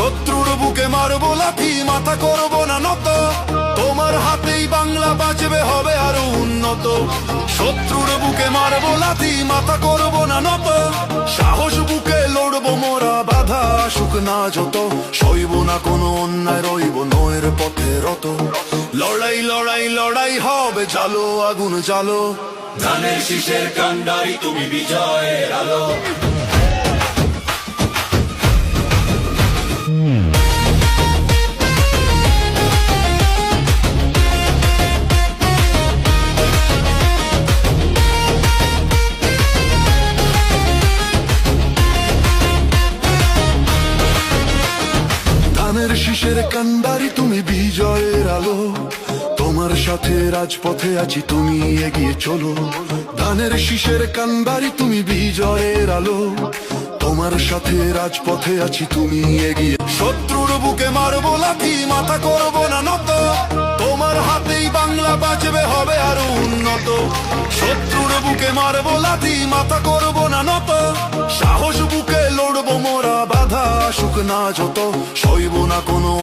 শত্রুর বুকে মারবো লাথি, মাথা করবো না নত। তোমার হাতেই বাংলা বাঁচবে, হবে আরো উন্নত। শত্রুর বুকে মারবো লাথি, মাথা করবো না নত। সাহস বুকে লড়বো মোরা, বাধা আসুক না যত। সইব না কোনো অন্যায়, রইব নয়ের পথে রত। লড়াই লড়াই লড়াই হবে, জালো আগুন জালো। ধানের শীষের কান্ডারি তুমি, বিজয়ের আলো। ধানের শীষের কান্ডারি তুমি, বিজয়ের আলো। তোমার সাথে রাজপথে আছি, তুমি এগিয়ে চলো। ধানের শীষের কান্ডারি তুমি, বিজয়ের আলো। তোমার সাথে রাজপথে আছি, তুমি এগিয়ে। শত্রুর বুকে মারবো লাথি, মাথা করবো না নত। তোমার হাতেই বাংলা বাঁচবে, হবে আরো উন্নত। শত্রুর বুকে মারবো লাথি, মাথা করবো না নত। সাহস বুকে লড়বো মোরা, বাধা আসুক না যত। সইব না কোনো